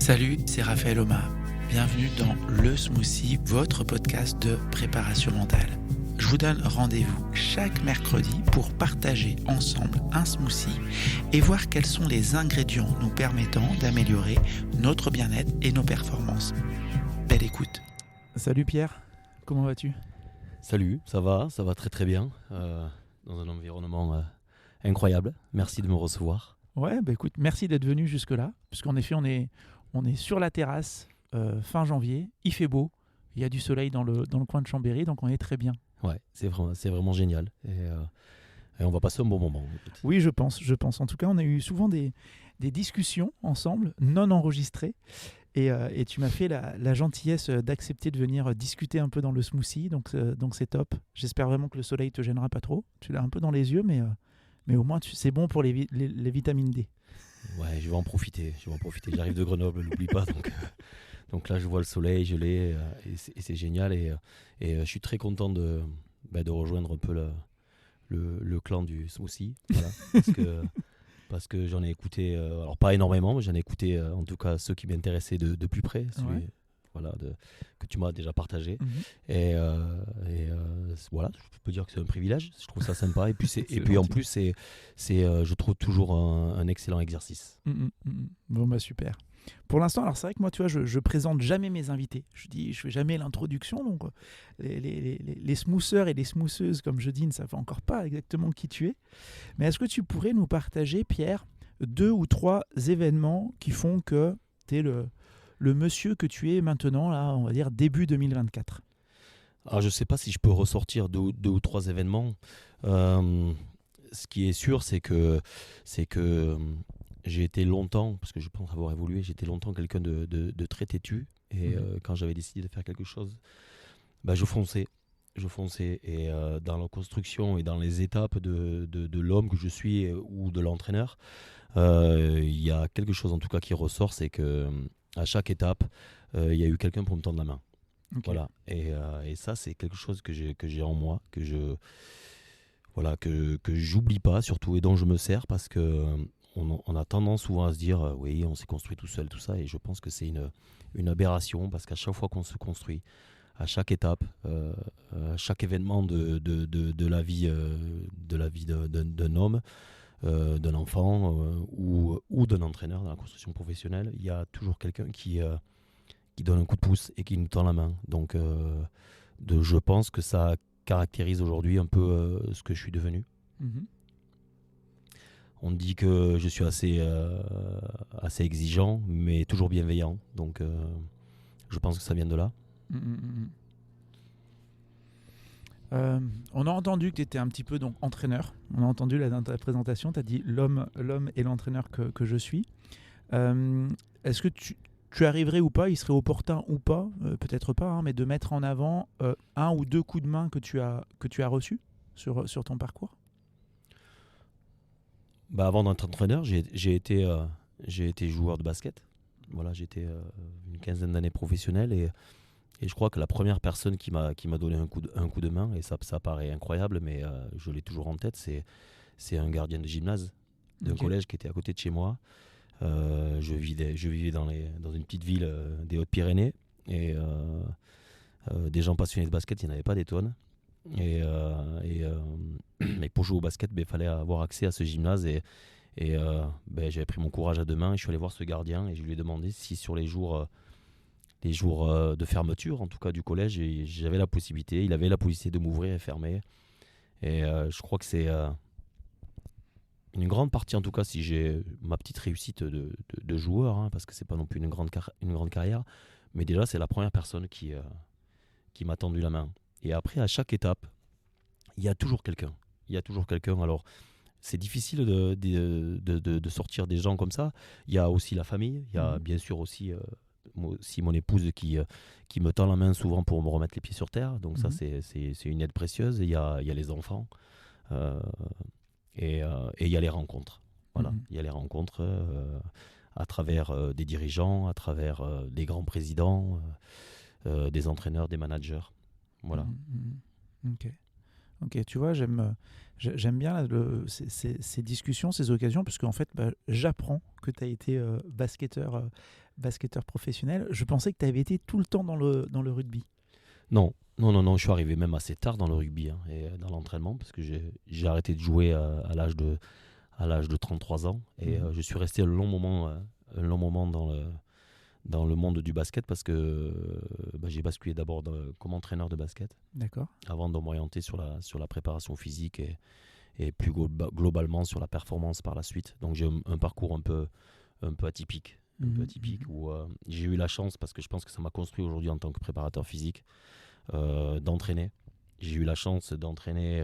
Salut, c'est Raphaël Omar. Bienvenue dans Le Smoothie, votre podcast de préparation mentale. Je vous donne rendez-vous chaque mercredi pour partager ensemble un smoothie et voir quels sont les ingrédients nous permettant d'améliorer notre bien-être et nos performances. Belle écoute. Salut Pierre, comment vas-tu ? Salut, ça va très très bien, dans un environnement incroyable. Merci de me recevoir. Ouais, écoute, merci d'être venu jusque-là, puisqu'en effet on est sur la terrasse fin janvier, il fait beau, il y a du soleil dans le coin de Chambéry, donc on est très bien. Ouais, c'est vraiment génial et on va passer un bon moment. Oui, je pense. En tout cas, on a eu souvent des discussions ensemble, non enregistrées, et tu m'as fait la gentillesse d'accepter de venir discuter un peu dans le smoothie, donc c'est top. J'espère vraiment que le soleil te gênera pas trop. Tu l'as un peu dans les yeux, mais au moins c'est bon pour les vitamines D. Ouais, je vais en profiter. J'arrive de Grenoble, n'oublie pas. Donc là, je vois le soleil, je l'ai, et c'est génial. Et je suis très content de rejoindre un peu le clan du smoothie. Voilà, parce que j'en ai écouté, alors pas énormément, mais j'en ai écouté en tout cas ceux qui m'intéressaient de plus près. Celui, voilà, que tu m'as déjà partagé. Et voilà, je peux dire que c'est un privilège. Je trouve ça sympa. Et puis, en plus, c'est je trouve toujours un excellent exercice. Bon, bah super. Pour l'instant, alors c'est vrai que moi, tu vois, je présente jamais mes invités. Je fais jamais l'introduction. Donc, les smoothers et les smootheuses, comme je dis, ne savent encore pas exactement qui tu es. Mais est-ce que tu pourrais nous partager, Pierre, 2 ou 3 événements qui font que tu es le monsieur que tu es maintenant, là, on va dire début 2024? Alors, je ne sais pas si je peux ressortir 2 ou 3 événements. Ce qui est sûr, c'est que j'ai été longtemps, parce que je pense avoir évolué, j'ai été longtemps quelqu'un de très têtu. Et quand j'avais décidé de faire quelque chose, je fonçais. Et dans la construction et dans les étapes de l'homme que je suis ou de l'entraîneur, il y a quelque chose en tout cas qui ressort, c'est que à chaque étape, il y a eu quelqu'un pour me tendre la main. Okay. Voilà. Et ça, c'est quelque chose que j'ai en moi, que j'oublie pas surtout et dont je me sers, parce que on a tendance souvent à se dire oui, on s'est construit tout seul, tout ça, et je pense que c'est une aberration, parce qu'à chaque fois qu'on se construit, à chaque étape, à chaque événement de la vie d'un homme, d'un enfant ou d'un entraîneur dans la construction professionnelle, il y a toujours quelqu'un qui donne un coup de pouce et qui nous tend la main. Donc je pense que ça caractérise aujourd'hui un peu ce que je suis devenu. On dit que je suis assez exigeant, mais toujours bienveillant. Donc je pense que ça vient de là. On a entendu que tu étais un petit peu donc entraîneur. On a entendu là dans ta présentation, tu as dit l'homme et l'entraîneur que je suis. Est-ce que tu arriverais ou pas, il serait opportun ou pas, peut-être pas, hein, mais de mettre en avant 1 ou 2 coups de main que tu as reçus sur ton parcours? Avant d'être entraîneur, j'ai été joueur de basket. Voilà, j'ai été une quinzaine d'années professionnel, et je crois que la première personne qui m'a donné un coup de main, et ça paraît incroyable, mais je l'ai toujours en tête, c'est un gardien de gymnase d'un collège qui était à côté de chez moi. Je vivais dans une petite ville des Hautes-Pyrénées, et des gens passionnés de basket, il n'y en avait pas des tonnes. Et pour jouer au basket, il fallait avoir accès à ce gymnase, et j'avais pris mon courage à 2 mains et je suis allé voir ce gardien, et je lui ai demandé si sur les jours de fermeture, en tout cas du collège, j'avais la possibilité, il avait la possibilité de m'ouvrir et fermer. Et je crois que c'est une grande partie, en tout cas, si j'ai ma petite réussite de joueur, hein, parce que c'est pas non plus une grande carrière, mais déjà c'est la première personne qui m'a tendu la main. Et après, à chaque étape, il y a toujours quelqu'un. Alors, c'est difficile de sortir des gens comme ça. Il y a aussi la famille. Il y a bien sûr aussi mon épouse qui me tend la main souvent pour me remettre les pieds sur terre. Donc ça, c'est une aide précieuse. Et il y a les enfants. Et il y a les rencontres. Voilà. Il y a les rencontres à travers des dirigeants, à travers des grands présidents, des entraîneurs, des managers. Voilà. Ok. Ok, tu vois, j'aime bien là, ces discussions, ces occasions, parce qu'en fait, j'apprends que tu as été basketteur professionnel. Je pensais que tu avais été tout le temps dans le rugby. Non, non, non, non, je suis arrivé même assez tard dans le rugby hein, et dans l'entraînement parce que j'ai arrêté de jouer à l'âge de 33 ans et Mhm. je suis resté un long moment dans le monde du basket parce que j'ai basculé d'abord comme entraîneur de basket D'accord. avant de m'orienter sur la préparation physique et plus globalement sur la performance par la suite. Donc j'ai un parcours un peu atypique. Un peu Mhm, atypique mhm. où j'ai eu la chance, parce que je pense que ça m'a construit aujourd'hui en tant que préparateur physique, d'entraîner. J'ai eu la chance d'entraîner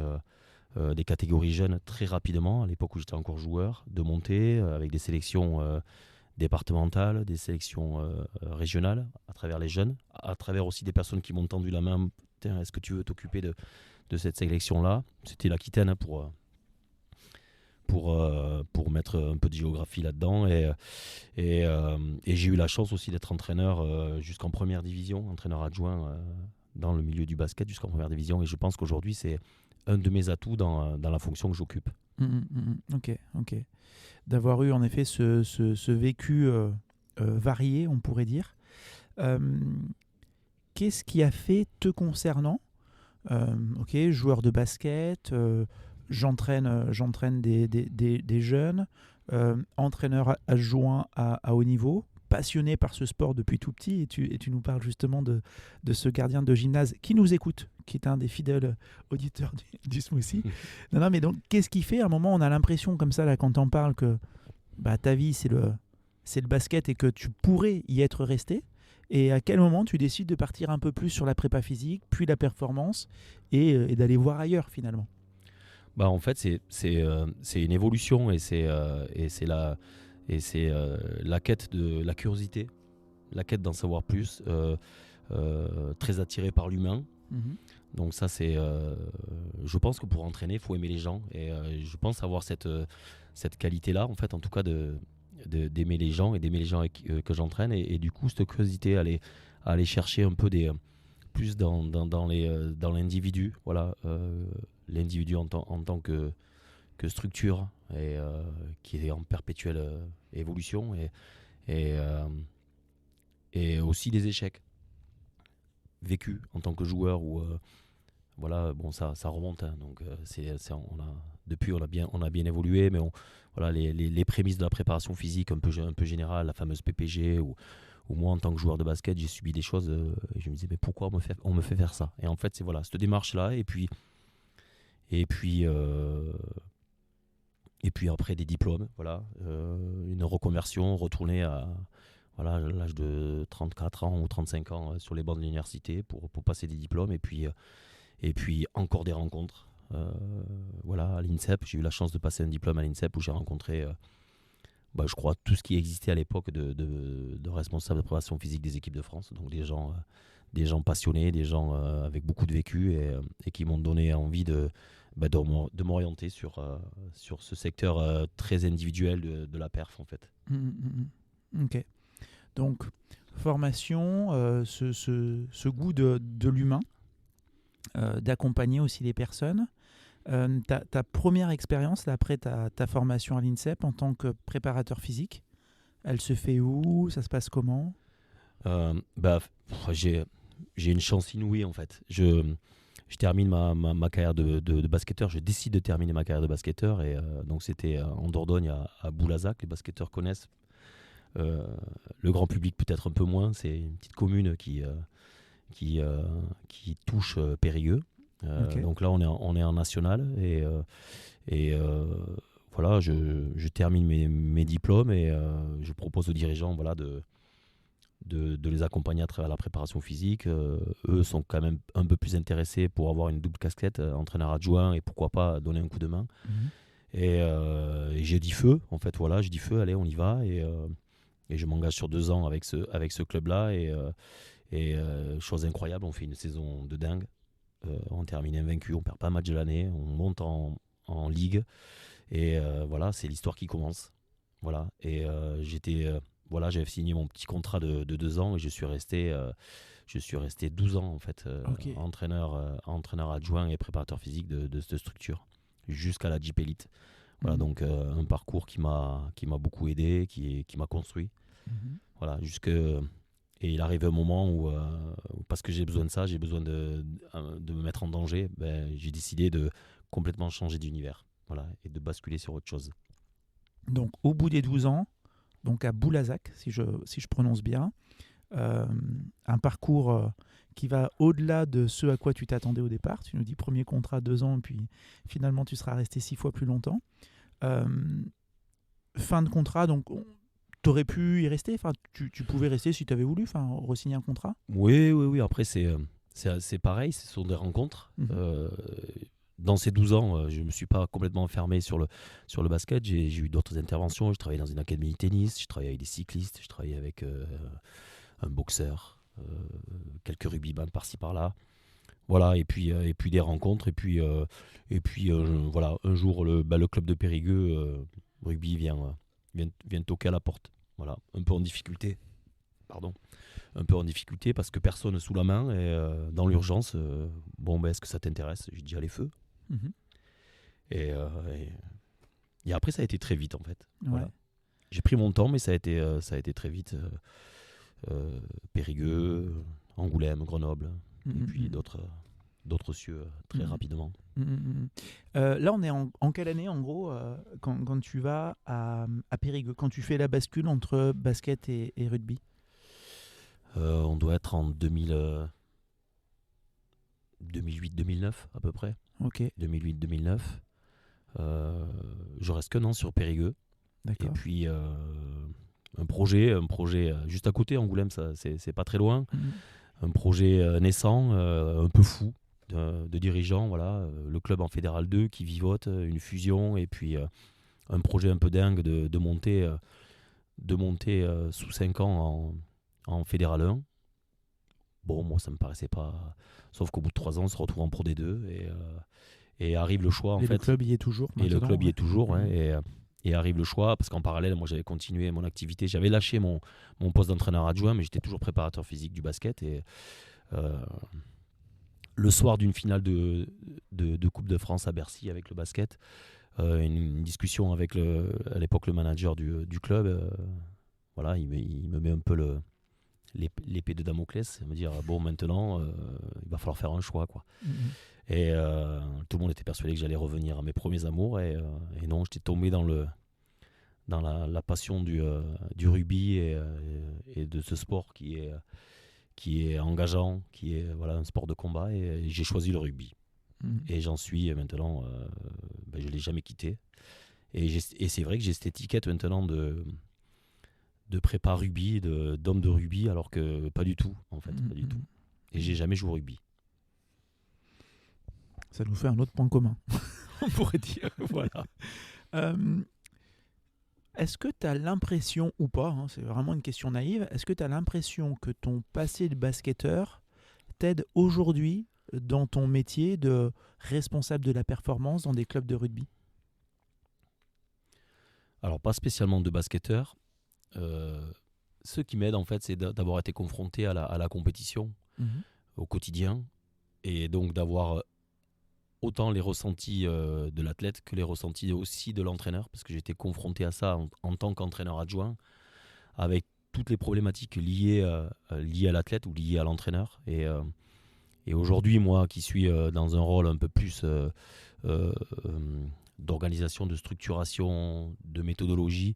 des catégories jeunes très rapidement, à l'époque où j'étais encore joueur, de monter avec des sélections départementales, des sélections régionales, à travers les jeunes, à travers aussi des personnes qui m'ont tendu la main. Tiens, est-ce que tu veux t'occuper de cette sélection-là? C'était l'Aquitaine hein, pour mettre un peu de géographie là-dedans. Et j'ai eu la chance aussi d'être entraîneur jusqu'en première division, entraîneur adjoint dans le milieu du basket jusqu'en première division. Et je pense qu'aujourd'hui, c'est un de mes atouts dans la fonction que j'occupe. Mhm, mhm. Ok, ok. D'avoir eu en effet ce vécu varié, on pourrait dire. Euh, Qu'est-ce qui a fait te concernant? Ok, joueur de basket, j'entraîne des jeunes, entraîneur adjoint à haut niveau, passionné par ce sport depuis tout petit, et tu nous parles justement de ce gardien de gymnase qui nous écoute, qui est un des fidèles auditeurs du Smoothie. Non, non, mais donc, qu'est-ce qui fait, à un moment, on a l'impression comme ça, là, quand on parle que ta vie, c'est le basket et que tu pourrais y être resté. Et à quel moment tu décides de partir un peu plus sur la prépa physique, puis la performance, et d'aller voir ailleurs finalement? En fait, c'est une évolution et c'est la quête de la curiosité, la quête d'en savoir plus, très attiré par l'humain. Mhm. Donc ça, je pense que pour entraîner, il faut aimer les gens. Et je pense avoir cette qualité-là, en fait, en tout cas, d'aimer les gens et d'aimer les gens que j'entraîne. Et du coup, cette curiosité, à aller chercher un peu plus dans l'individu. Voilà, l'individu en tant que structure et qui est en perpétuelle évolution. Et, euh, et aussi des échecs vécus en tant que joueur ou voilà, bon, ça remonte. Hein, donc, depuis, on a bien évolué, mais voilà, les prémices de la préparation physique un peu générale, la fameuse PPG, ou moi, en tant que joueur de basket, j'ai subi des choses et je me disais, mais pourquoi on me fait faire ça? Et en fait, c'est voilà, cette démarche-là, et puis, euh, et puis après des diplômes, voilà, une reconversion, retourner à voilà, l'âge de 34 ans ou 35 ans sur les bancs de l'université pour passer des diplômes, et puis encore des rencontres. Voilà, à l'INSEP, j'ai eu la chance de passer un diplôme à l'INSEP où j'ai rencontré, je crois, tout ce qui existait à l'époque de responsable de préparation physique des équipes de France. Donc des gens passionnés, des gens avec beaucoup de vécu et qui m'ont donné envie de m'orienter sur ce secteur très individuel de la perf en fait. Mhm, mhm. Ok. Donc, formation, ce goût de l'humain, d'accompagner aussi les personnes. Ta première expérience là, après ta formation à l'INSEP en tant que préparateur physique, elle se fait où? Ça se passe comment? Euh, bah, j'ai une chance inouïe en fait. Je termine ma carrière de basketteur. Je décide de terminer ma carrière de basketteur. Et donc, c'était en Dordogne, à Boulazac. Les basketteurs connaissent. Euh, le grand public, peut-être un peu moins. C'est une petite commune qui, euh, qui touche Périgueux. Ok. Donc là, on est en national. Et voilà, je termine mes diplômes et je propose aux dirigeants voilà, de les accompagner à travers la préparation physique. Eux sont quand même un peu plus intéressés pour avoir une double casquette, entraîneur adjoint et pourquoi pas donner un coup de main. Mhm. Et j'ai dit feu, en fait, voilà, je dis feu, allez, on y va. Et je m'engage sur 2 ans avec ce club-là. Chose incroyable, on fait une saison de dingue. On termine invaincu, on perd pas un match de l'année, on monte en ligue. Et voilà, c'est l'histoire qui commence. Voilà. Et j'étais voilà, j'avais signé mon petit contrat de 2 ans et je suis resté 12 ans en fait, Ok. entraîneur adjoint et préparateur physique de cette structure jusqu'à la Jeep Elite. Voilà, Mhm. donc un parcours qui m'a beaucoup aidé, qui m'a construit. Mhm. Voilà, et il arrive un moment où parce que j'ai besoin de ça, j'ai besoin de me mettre en danger, ben, j'ai décidé de complètement changer d'univers, voilà, et de basculer sur autre chose. Donc, au bout des 12 ans, donc à Boulazac, si je prononce bien, euh, un parcours qui va au-delà de ce à quoi tu t'attendais au départ. Tu nous dis premier contrat 2 ans, puis finalement tu seras resté 6 fois plus longtemps. Euh, Fin de contrat, donc tu aurais pu y rester, enfin, tu pouvais rester si tu avais voulu, enfin, re-signer un contrat. Oui, oui, oui, après c'est pareil, ce sont des rencontres. Mhm. Dans ces 12 ans, je ne me suis pas complètement fermé sur le basket. J'ai eu d'autres interventions. Je travaillais dans une académie de tennis, je travaillais avec des cyclistes, je travaillais avec un boxeur, quelques rugbyman par-ci par-là. Voilà, et puis des rencontres. Voilà, un jour, le club de Périgueux, rugby, vient toquer à la porte. Voilà, un peu en difficulté. Pardon. Un peu en difficulté parce que personne sous la main et dans l'urgence, bon, ben, est-ce que ça t'intéresse? J'ai dit, allez, feu. Mhm. Et, et après, ça a été très vite, en fait. Ouais. Voilà. J'ai pris mon temps, mais ça a été très vite. Périgueux, Angoulême, Grenoble, et Mhm, puis mhm. d'autres cieux très Mhm. rapidement. Mhm, mhm. Là, on est en quelle année, en gros, quand tu vas à Périgueux, quand tu fais la bascule entre basket et rugby? On doit être en 2008-2009 à peu près. Ok, 2008-2009. Je reste qu'un an sur Périgueux. Et d'accord. puis un projet juste à côté, Angoulême, ça, c'est pas très loin. Mhm. Un projet naissant, un peu fou, de dirigeants, voilà. Le club en Fédéral 2 qui vivote, une fusion, et puis un projet un peu dingue de monter sous 5 ans en Fédéral 1. Bon, moi, ça me paraissait pas. Sauf qu'au bout de 3 ans, on se retrouve en Pro D2 et arrive le choix, en Et le fait. club y est toujours Et le maintenant, club y ouais. est toujours, ouais, Mhm. et arrive le choix, parce qu'en parallèle, moi, j'avais continué mon activité. J'avais lâché mon poste d'entraîneur adjoint, mais j'étais toujours préparateur physique du basket. Et euh, le soir d'une finale de Coupe de France à Bercy avec le basket, une discussion avec à l'époque le manager du club, voilà, il me met un peu l'épée de Damoclès, me dire bon, maintenant il va falloir faire un choix, quoi. Mhm. Et tout le monde était persuadé que j'allais revenir à mes premiers amours, et non, j'étais tombé dans la passion du rugby et de ce sport qui est engageant, qui est, voilà, un sport de combat, et j'ai choisi le rugby. Mhm. Et j'en suis maintenant, je ne l'ai jamais quitté. Et c'est vrai que j'ai cette étiquette maintenant de prépa rugby, d'homme de rugby, alors que pas du tout, en fait, Mhm. pas du tout. Mhm. Et j'ai jamais joué au rugby. Ça nous fait un autre point commun, on pourrait dire. Voilà. Euh, Est-ce que tu as l'impression, ou pas, hein, c'est vraiment une question naïve, est-ce que tu as l'impression que ton passé de basketteur t'aide aujourd'hui dans ton métier de responsable de la performance dans des clubs de rugby? Alors, pas spécialement de basketteur. Euh, Ce qui m'aide, en fait, c'est d'avoir été confronté à la compétition Mhm. au quotidien, et donc d'avoir autant les ressentis de l'athlète que les ressentis aussi de l'entraîneur, parce que j'étais confronté à ça en tant qu'entraîneur adjoint, avec toutes les problématiques liées à l'athlète ou liées à l'entraîneur. Et aujourd'hui, moi qui suis dans un rôle un peu plus euh, euh, d'organisation, de structuration, de méthodologie,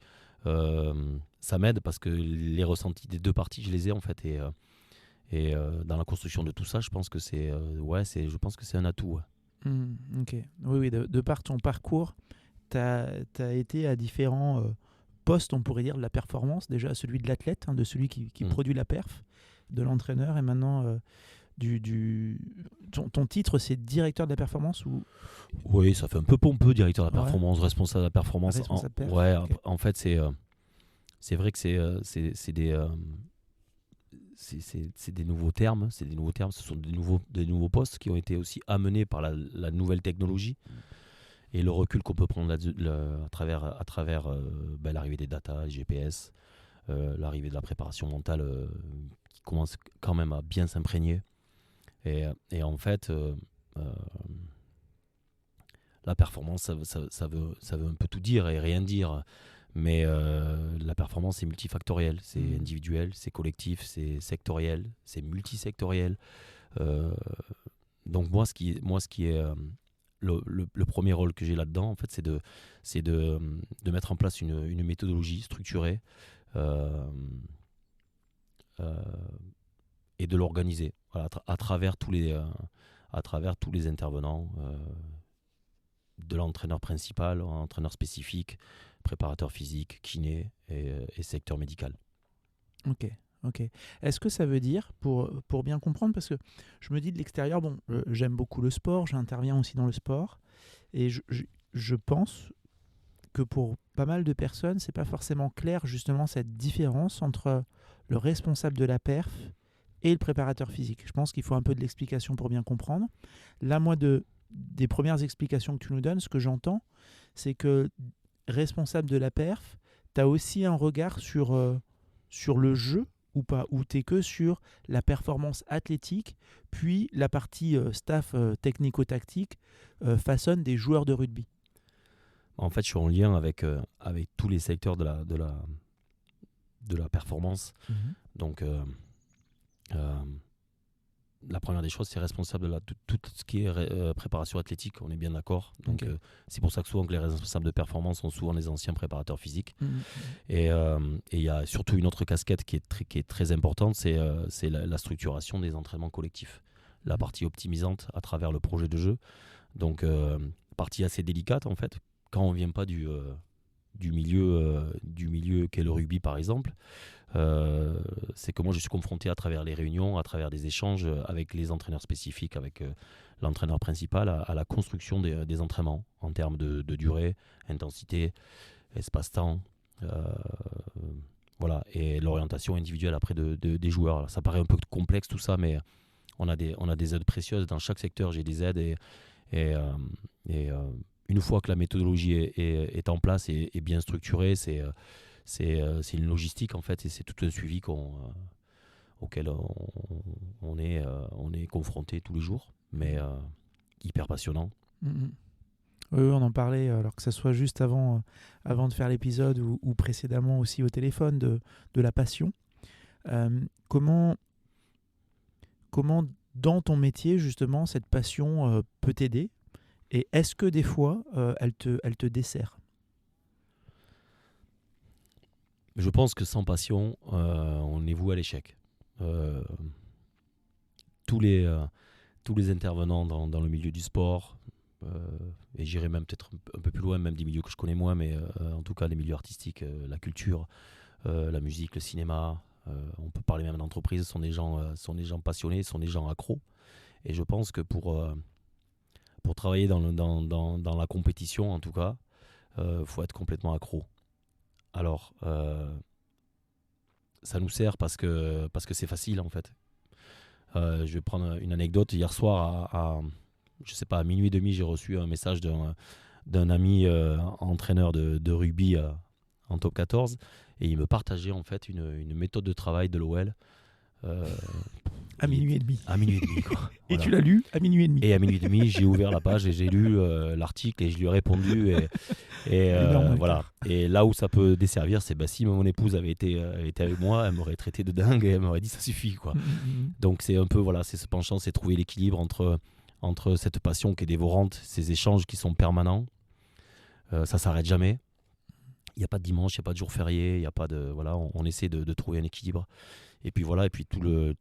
ça m'aide parce que les ressentis des deux parties, je les ai, en fait. Et dans la construction de tout ça, je pense que je pense que c'est un atout. Ouais. Mhm. Ok. Oui, oui, de par ton parcours, tu as été à différents postes, on pourrait dire, de la performance. Déjà celui de l'athlète, hein, de celui qui Mm. produit la perf, de l'entraîneur, et maintenant ton titre, c'est directeur de la performance ou Oui, ça fait un peu pompeux, directeur de la ouais, performance, responsable de la performance. responsable perf. Ouais, Ok. en fait, c'est vrai que c'est des nouveaux termes. C'est des nouveaux termes. Ce sont des nouveaux postes qui ont été aussi amenés par la nouvelle technologie et le recul qu'on peut prendre à travers l'arrivée des data, GPS, l'arrivée de la préparation mentale qui commence quand même à bien s'imprégner. Et en fait, la performance, ça veut un peu tout dire et rien dire. Mais la performance, c'est multifactoriel, c'est individuel, c'est collectif, c'est sectoriel, c'est multisectoriel. Donc moi, ce qui est le premier rôle que j'ai là-dedans, en fait, c'est de mettre en place une méthodologie structurée et de l'organiser, voilà, à travers tous les intervenants, de l'entraîneur principal, entraîneur spécifique, préparateur physique, kiné et secteur médical. Ok. Est-ce que ça veut dire, pour bien comprendre, parce que je me dis de l'extérieur, bon, j'aime beaucoup le sport, j'interviens aussi dans le sport, et je pense que pour pas mal de personnes, c'est pas forcément clair justement cette différence entre le responsable de la perf et le préparateur physique. Je pense qu'il faut un peu de l'explication pour bien comprendre. Là, moi, des premières explications que tu nous donnes, ce que j'entends, c'est que responsable de la perf, tu as aussi un regard sur le jeu ou pas, ou tu es que sur la performance athlétique, puis la partie staff technico-tactique façonne des joueurs de rugby. En fait, je suis en lien avec tous les secteurs de la performance. Donc, la première des choses, c'est responsable de tout ce qui est préparation athlétique, on est bien d'accord. Donc, c'est pour ça que souvent que les responsables de performance sont souvent les anciens préparateurs physiques. Et il y a surtout une autre casquette qui est très importante, c'est la structuration des entraînements collectifs, la partie optimisante à travers le projet de jeu. Donc, partie assez délicate en fait, quand on ne vient pas du milieu qu'est le rugby par exemple. C'est que moi je suis confronté à travers les réunions, à travers des échanges avec les entraîneurs spécifiques, avec l'entraîneur principal à la construction des entraînements en termes de durée, intensité, espace-temps, voilà, et l'orientation individuelle après des joueurs. Alors, ça paraît un peu complexe tout ça, mais on a des aides précieuses dans chaque secteur. J'ai des aides et une fois que la méthodologie est en place et bien structurée, c'est une logistique en fait, et c'est tout un suivi auquel on est confronté tous les jours, mais hyper passionnant. Oui, on en parlait, alors que ce soit juste avant de faire l'épisode ou précédemment aussi au téléphone, de la passion. Comment dans ton métier justement cette passion peut t'aider, et est-ce que des fois elle te dessert? Je pense que sans passion, on est voué à l'échec. Tous les intervenants dans le milieu du sport, et j'irai même peut-être un peu plus loin, même des milieux que je connais moins, mais en tout cas les milieux artistiques, la culture, la musique, le cinéma, on peut parler même d'entreprises, sont des gens passionnés, sont des gens accros. Et je pense que pour travailler dans la compétition, en tout cas, faut être complètement accro. Alors, ça nous sert parce que c'est facile en fait. Je vais prendre une anecdote. Hier soir, à minuit et demi, j'ai reçu un message d'un ami entraîneur de rugby en top 14, et il me partageait en fait une méthode de travail de l'OL. À minuit et demi. À minuit et demi, quoi. Et voilà. tu l'as lu à minuit et demi. Et à minuit et demi, j'ai ouvert la page et j'ai lu l'article et je lui ai répondu. Et voilà. Et là où ça peut desservir, c'est si mon épouse avait été avec moi, elle m'aurait traité de dingue et elle m'aurait dit ça suffit, quoi. Donc c'est un peu, voilà, c'est ce penchant, c'est trouver l'équilibre entre cette passion qui est dévorante, ces échanges qui sont permanents. Ça s'arrête jamais. Il n'y a pas de dimanche, il n'y a pas de jour férié, il y a pas de, voilà, on essaie de trouver un équilibre. Et puis voilà, et puis tout le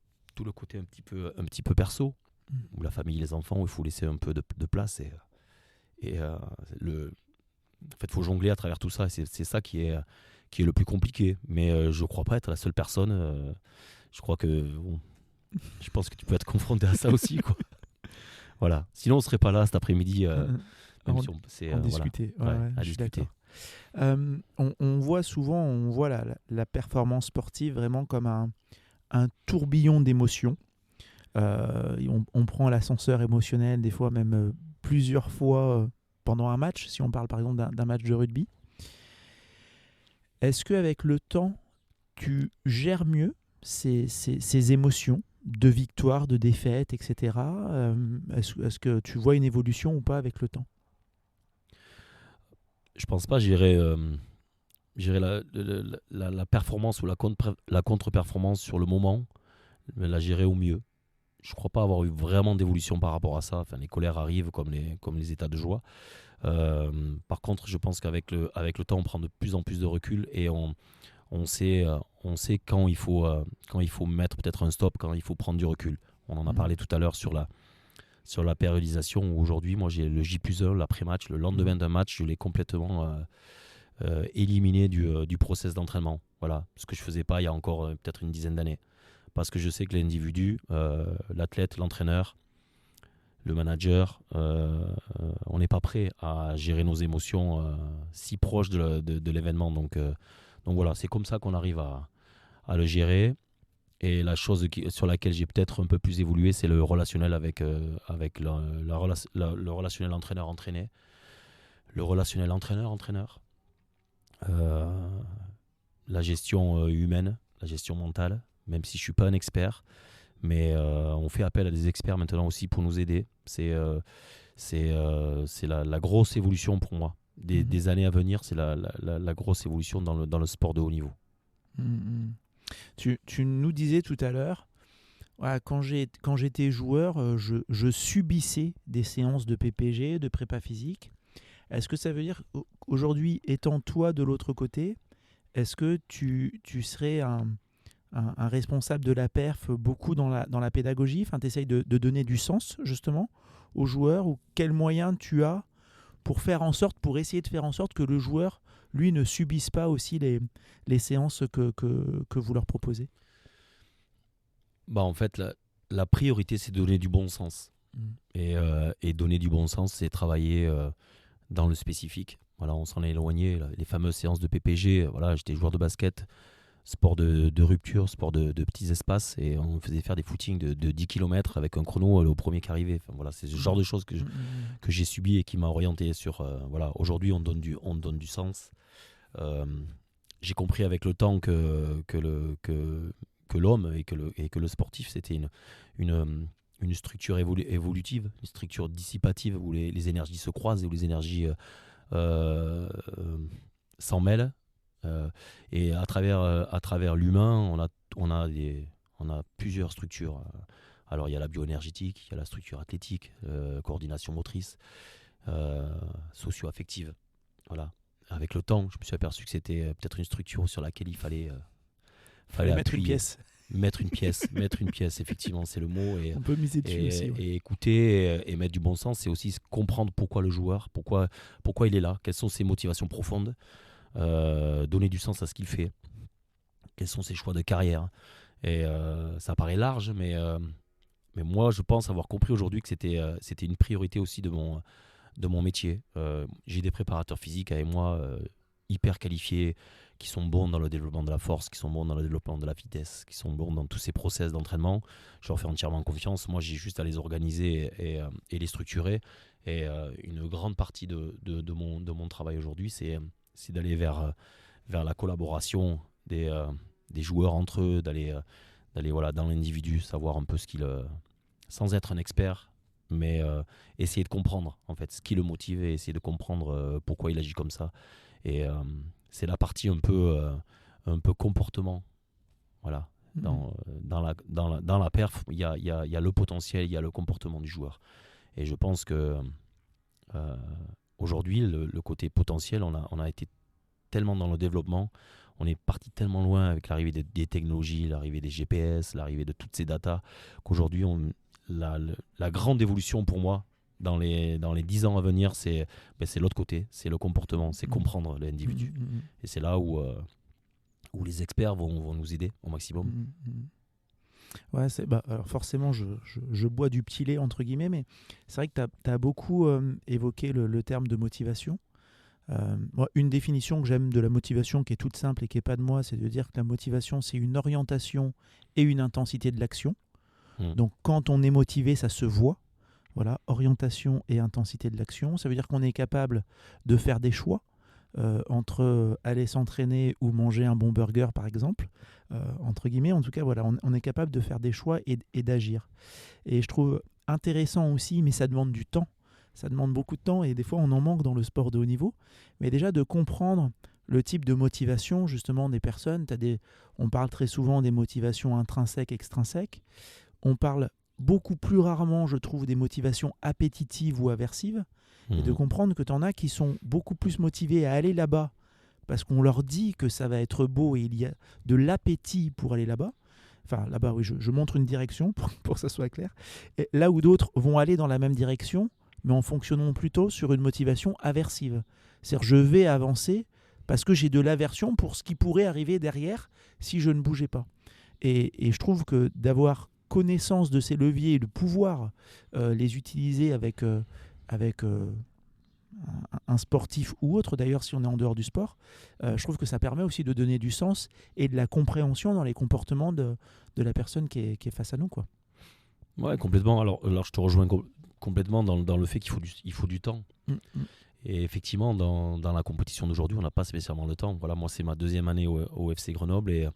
côté un petit peu perso, où la famille, les enfants, où il faut laisser un peu de place, et en fait, faut jongler à travers tout ça, et c'est ça qui est le plus compliqué. Mais je crois pas être la seule personne. Je crois que je pense que tu peux être confronté à ça aussi, quoi. Voilà. Sinon, on serait pas là cet après-midi. Même si on discuter. Voilà. Ouais, à je suis discuter. d'accord. On voit souvent, la performance sportive vraiment comme un tourbillon d'émotions. On prend l'ascenseur émotionnel des fois même plusieurs fois pendant un match, si on parle par exemple d'un match de rugby. Est-ce qu'avec le temps, tu gères mieux ces émotions de victoire, de défaite, etc. Est-ce que tu vois une évolution ou pas avec le temps? Je pense pas gérer la performance ou la contre-performance sur le moment, mais la gérer au mieux. Je crois pas avoir eu vraiment d'évolution par rapport à ça. Enfin, les colères arrivent comme les états de joie. Par contre, je pense qu'avec avec le temps, on prend de plus en plus de recul et on sait quand il faut mettre peut-être un stop, quand il faut prendre du recul. On en a parlé tout à l'heure sur la périodisation, où aujourd'hui, moi, j'ai le J+1, l'après-match, le lendemain d'un match, je l'ai complètement éliminé du process d'entraînement. Voilà, ce que je faisais pas il y a encore peut-être une dizaine d'années. Parce que je sais que l'individu, l'athlète, l'entraîneur, le manager, on n'est pas prêt à gérer nos émotions si proches de l'événement. Donc voilà, c'est comme ça qu'on arrive à le gérer. Et la chose sur laquelle j'ai peut-être un peu plus évolué, c'est le relationnel avec le relationnel entraîneur-entraîné, le relationnel entraîneur-entraîneur, la gestion humaine, la gestion mentale, même si je ne suis pas un expert. Mais on fait appel à des experts maintenant aussi pour nous aider. C'est la grosse évolution pour moi. Des années à venir, c'est la grosse évolution dans le sport de haut niveau. Tu nous disais tout à l'heure, voilà, quand j'étais joueur, je subissais des séances de PPG, de prépa physique. Est-ce que ça veut dire qu'aujourd'hui, étant toi de l'autre côté, est-ce que tu serais un responsable de la perf beaucoup dans la pédagogie, enfin, tu essayes de donner du sens justement aux joueurs, ou quels moyens tu as pour essayer de faire en sorte que le joueur, lui, ne subisse pas aussi les séances que vous leur proposez? En fait, la priorité, c'est de donner du bon sens. Et donner du bon sens, c'est travailler dans le spécifique. Voilà, on s'en est éloigné. Les fameuses séances de PPG, voilà, j'étais joueur de basket, sport de rupture, sport de petits espaces, et on faisait faire des footings de 10 km avec un chrono au premier qui arrivait. Enfin, voilà, c'est ce genre de choses que j'ai subi et qui m'a orienté sur... voilà, aujourd'hui, on donne du sens. J'ai compris avec le temps que l'homme et que le sportif, c'était une structure évolutive, une structure dissipative où les énergies se croisent et où les énergies s'en mêlent. Et à travers l'humain, on a plusieurs structures. Alors il y a la bioénergétique, il y a la structure athlétique, coordination motrice, socio-affective. Voilà. Avec le temps, je me suis aperçu que c'était peut-être une structure sur laquelle il fallait mettre une pièce. Mettre une pièce, effectivement, c'est le mot. Et, on peut miser dessus aussi. Ouais. Et écouter et mettre du bon sens, c'est aussi comprendre pourquoi le joueur, pourquoi il est là, quelles sont ses motivations profondes. Donner du sens à ce qu'il fait, quels sont ses choix de carrière. Et ça paraît large, mais moi je pense avoir compris aujourd'hui que c'était une priorité aussi de mon métier. J'ai des préparateurs physiques avec moi hyper qualifiés, qui sont bons dans le développement de la force, qui sont bons dans le développement de la vitesse, qui sont bons dans tous ces process d'entraînement. Je leur fais entièrement confiance. Moi j'ai juste à les organiser et les structurer. Et une grande partie de mon travail aujourd'hui, c'est d'aller vers la collaboration des joueurs entre eux, d'aller voilà, dans l'individu, savoir un peu ce qu'il... sans être un expert, mais essayer de comprendre en fait, ce qui le motive et essayer de comprendre pourquoi il agit comme ça. Et c'est la partie un peu comportement. Voilà. Dans la perf, il y a le potentiel, il y a le comportement du joueur. Et je pense que aujourd'hui, le côté potentiel, on a été tellement dans le développement, on est parti tellement loin avec l'arrivée des technologies, l'arrivée des GPS, l'arrivée de toutes ces datas, qu'aujourd'hui, la grande évolution pour moi, dans les 10 ans à venir, c'est l'autre côté, c'est le comportement, c'est comprendre l'individu. Et c'est là où les experts vont nous aider au maximum. Ouais, alors forcément, je bois du petit lait, entre guillemets, mais c'est vrai que tu as beaucoup évoqué le terme de motivation. Moi, une définition que j'aime de la motivation, qui est toute simple et qui n'est pas de moi, c'est de dire que la motivation, c'est une orientation et une intensité de l'action. Donc, quand on est motivé, ça se voit. Voilà, orientation et intensité de l'action. Ça veut dire qu'on est capable de faire des choix, entre aller s'entraîner ou manger un bon burger, par exemple, entre guillemets. En tout cas, voilà, on est capable de faire des choix et d'agir. Et je trouve intéressant aussi, mais ça demande du temps. Ça demande beaucoup de temps et des fois on en manque dans le sport de haut niveau. Mais déjà de comprendre le type de motivation justement des personnes. On parle très souvent des motivations intrinsèques, extrinsèques. On parle beaucoup plus rarement, je trouve, des motivations appétitives ou aversives. Et de comprendre que tu en as qui sont beaucoup plus motivés à aller là-bas parce qu'on leur dit que ça va être beau et il y a de l'appétit pour aller là-bas. Enfin, là-bas, oui, je montre une direction pour que ça soit clair. Et là où d'autres vont aller dans la même direction, mais en fonctionnant plutôt sur une motivation aversive. C'est-à-dire, je vais avancer parce que j'ai de l'aversion pour ce qui pourrait arriver derrière si je ne bougeais pas. Et je trouve que d'avoir connaissance de ces leviers et de pouvoir les utiliser avec un sportif ou autre, d'ailleurs si on est en dehors du sport, je trouve que ça permet aussi de donner du sens et de la compréhension dans les comportements de la personne qui est face à nous, quoi. Ouais, complètement. Alors je te rejoins complètement dans le fait qu'il faut du temps. Et effectivement, dans la compétition d'aujourd'hui, on n'a pas spécialement le temps. Voilà, moi, c'est ma 2e année au FC Grenoble et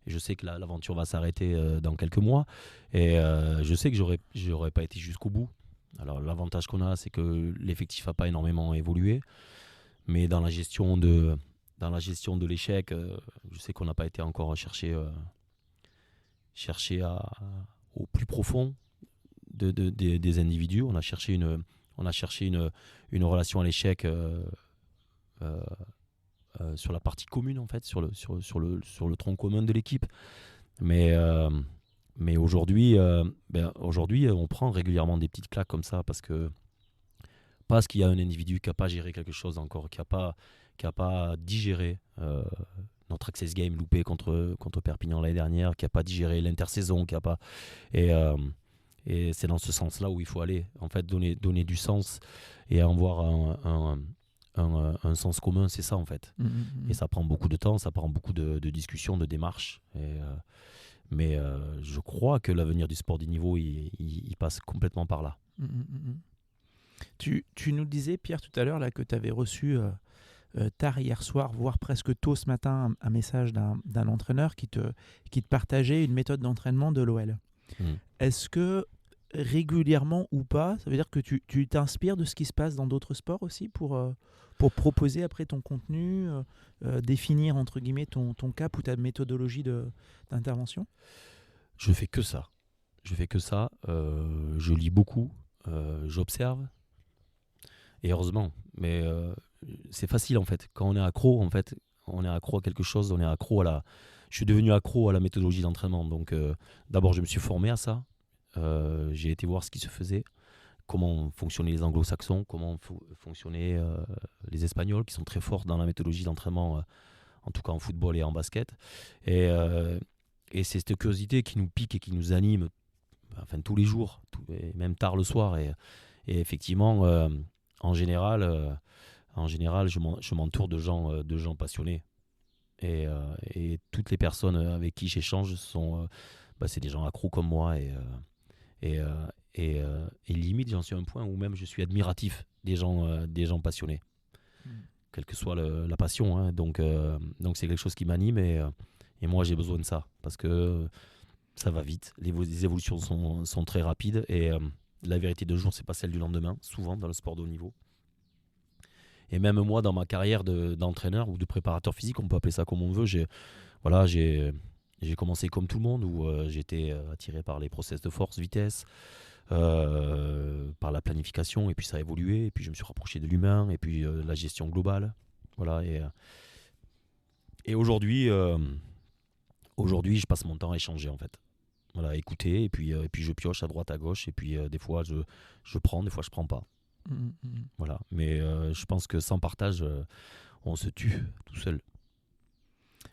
je sais que l'aventure va s'arrêter dans quelques mois. Et je sais que j'aurais pas été jusqu'au bout. Alors, l'avantage qu'on a, c'est que l'effectif n'a pas énormément évolué. Mais dans la gestion de l'échec, je sais qu'on n'a pas été encore chercher au plus profond des individus. On a cherché une relation à l'échec sur la partie commune, en fait, sur le tronc commun de l'équipe. Mais aujourd'hui, on prend régulièrement des petites claques comme ça parce qu'il y a un individu qui n'a pas géré quelque chose encore, qui n'a pas digéré notre access game loupé contre Perpignan l'année dernière, qui n'a pas digéré l'intersaison, et c'est dans ce sens-là où il faut aller, en fait, donner du sens et avoir un sens commun, c'est ça en fait. Et ça prend beaucoup de temps, ça prend beaucoup de discussions, de démarches. Mais je crois que l'avenir du sport de niveau, il passe complètement par là. Tu nous disais, Pierre, tout à l'heure là, que tu avais reçu tard hier soir, voire presque tôt ce matin, un message d'un entraîneur qui te partageait une méthode d'entraînement de l'OL. Est-ce que régulièrement ou pas, ça veut dire que tu t'inspires de ce qui se passe dans d'autres sports aussi pour proposer après ton contenu, définir entre guillemets ton cap ou ta méthodologie d'intervention? Je fais que ça. Je lis beaucoup, j'observe. Et heureusement, mais c'est facile en fait. Quand on est accro, en fait, on est accro à quelque chose, je suis devenu accro à la méthodologie d'entraînement. Donc d'abord, je me suis formé à ça. J'ai été voir ce qui se faisait, comment fonctionnaient les anglo-saxons, comment fonctionnaient les espagnols, qui sont très forts dans la méthodologie d'entraînement, en tout cas en football et en basket. Et c'est cette curiosité qui nous pique et qui nous anime, enfin tous les jours, et même tard le soir. Et effectivement, en général, je m'entoure de gens passionnés. Et toutes les personnes avec qui j'échange c'est des gens accros comme moi. Et limite, j'en suis à un point où même je suis admiratif des gens passionnés, quelle que soit la passion. Hein. Donc c'est quelque chose qui m'anime et moi j'ai besoin de ça parce que ça va vite. Les évolutions sont très rapides et la vérité de jour, c'est pas celle du lendemain, souvent dans le sport de haut niveau. Et même moi, dans ma carrière d'entraîneur ou de préparateur physique, on peut appeler ça comme on veut, j'ai commencé comme tout le monde, où j'étais attiré par les process de force, vitesse, par la planification, et puis ça a évolué, et puis je me suis rapproché de l'humain, et puis la gestion globale. Voilà, et aujourd'hui, je passe mon temps à échanger, en fait. Voilà, à écouter, et puis je pioche à droite, à gauche, et puis des fois je prends, des fois je prends pas. Voilà, mais je pense que sans partage, on se tue tout seul.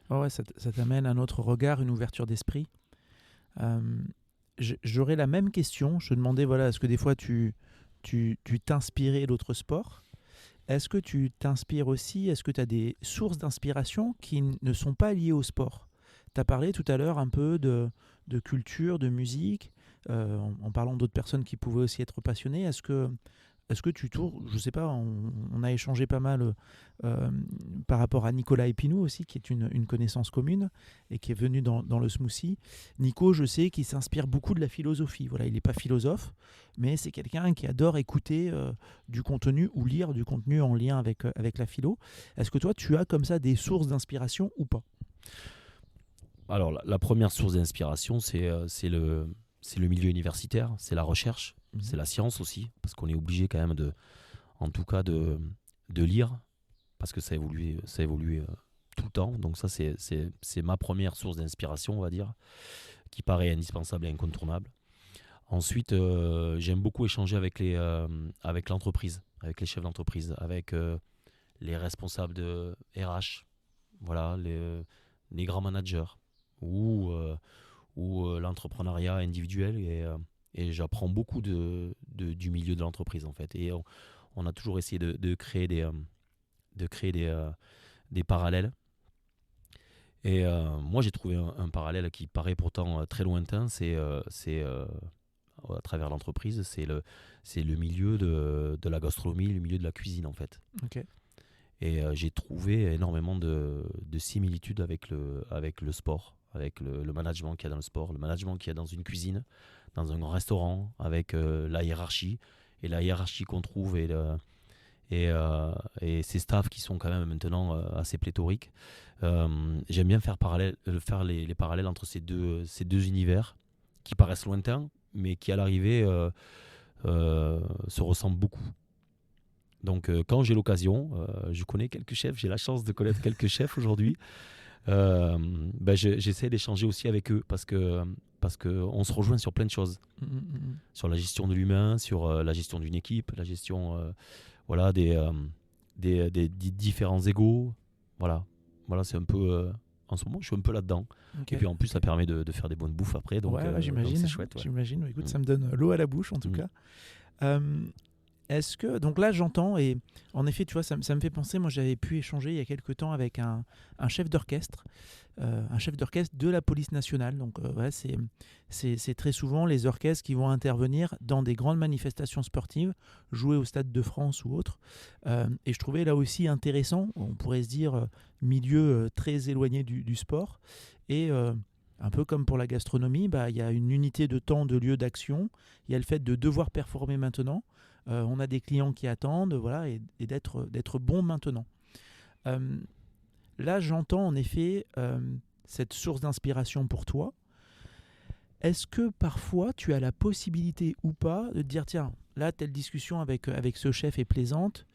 Oh ouais, ça t'amène un autre regard, une ouverture d'esprit. J'aurais la même question. Je te demandais, voilà, est-ce que des fois tu t'inspirais d'autres sports? Est-ce que tu t'inspires aussi? Est-ce que tu as des sources d'inspiration qui ne sont pas liées au sport? Tu as parlé tout à l'heure un peu de culture, de musique, en parlant d'autres personnes qui pouvaient aussi être passionnées. Est-ce que est-ce que tu tournes, je sais pas, on a échangé pas mal par rapport à Nicolas Epinou aussi, qui est une connaissance commune et qui est venu dans le smoothie. Nico, je sais qu'il s'inspire beaucoup de la philosophie. Voilà, il n'est pas philosophe, mais c'est quelqu'un qui adore écouter du contenu ou lire du contenu en lien avec la philo. Est-ce que toi, tu as comme ça des sources d'inspiration ou pas? Alors, la première source d'inspiration, c'est le milieu universitaire, c'est la recherche, c'est la science aussi, parce qu'on est obligé quand même en tout cas de lire, parce que ça évolue tout le temps. Donc ça, c'est ma première source d'inspiration, on va dire, qui paraît indispensable et incontournable. Ensuite, j'aime beaucoup échanger avec l'entreprise, avec les chefs d'entreprise, avec les responsables de RH, voilà, les grands managers ou l'entrepreneuriat individuel et j'apprends beaucoup du milieu de l'entreprise en fait. Et on a toujours essayé de créer des parallèles. Et moi j'ai trouvé un parallèle qui paraît pourtant très lointain, c'est à travers l'entreprise, c'est le milieu de la gastronomie, le milieu de la cuisine en fait. Ok. Et j'ai trouvé énormément de similitudes avec le sport, avec le management qu'il y a dans le sport, le management qu'il y a dans une cuisine, dans un grand restaurant, avec la hiérarchie. Et la hiérarchie qu'on trouve et ces staffs qui sont quand même maintenant assez pléthoriques. J'aime bien faire les parallèles entre ces deux univers qui paraissent lointains, mais qui à l'arrivée se ressemblent beaucoup. Donc quand j'ai l'occasion, je connais quelques chefs, j'ai la chance de connaître quelques chefs aujourd'hui, j'essaie d'échanger aussi avec eux parce qu'on se rejoint sur plein de choses, sur la gestion de l'humain, sur la gestion d'une équipe, la gestion voilà, des différents égos, voilà c'est un peu en ce moment je suis un peu là-dedans. Okay. Et puis en plus ça permet de faire des bonnes bouffes après, donc, j'imagine, donc c'est chouette. Ouais. J'imagine, écoute, ça me donne l'eau à la bouche en tout cas. Est-ce que, donc là j'entends, et en effet tu vois ça me fait penser, moi j'avais pu échanger il y a quelques temps avec un chef d'orchestre, de la police nationale. Donc c'est très souvent les orchestres qui vont intervenir dans des grandes manifestations sportives, jouer au Stade de France ou autre. Et je trouvais là aussi intéressant, on pourrait se dire milieu très éloigné du sport, et un peu comme pour la gastronomie, il y a une unité de temps, de lieu d'action, il y a le fait de devoir performer maintenant. On a des clients qui attendent, voilà, et d'être bon maintenant. Là, j'entends en effet cette source d'inspiration pour toi. Est-ce que parfois tu as la possibilité ou pas de te dire, tiens, là, telle discussion avec ce chef est plaisante,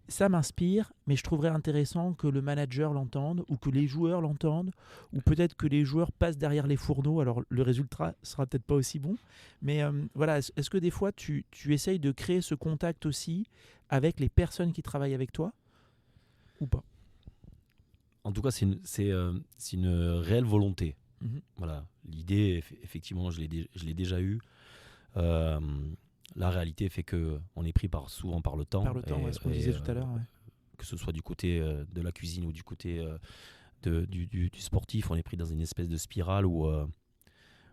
ça m'inspire, mais je trouverais intéressant que le manager l'entende, ou que les joueurs l'entendent, ou peut-être que les joueurs passent derrière les fourneaux. Alors le résultat sera peut-être pas aussi bon, mais voilà, est-ce que des fois tu essayes de créer ce contact aussi avec les personnes qui travaillent avec toi, ou pas? En tout cas, c'est une réelle volonté. Voilà, l'idée, effectivement, je l'ai déjà eue. La réalité fait qu'on est pris souvent par le temps. Par le temps, ce qu'on disait tout à l'heure. Ouais. Que ce soit du côté de la cuisine ou du côté du sportif, on est pris dans une espèce de spirale où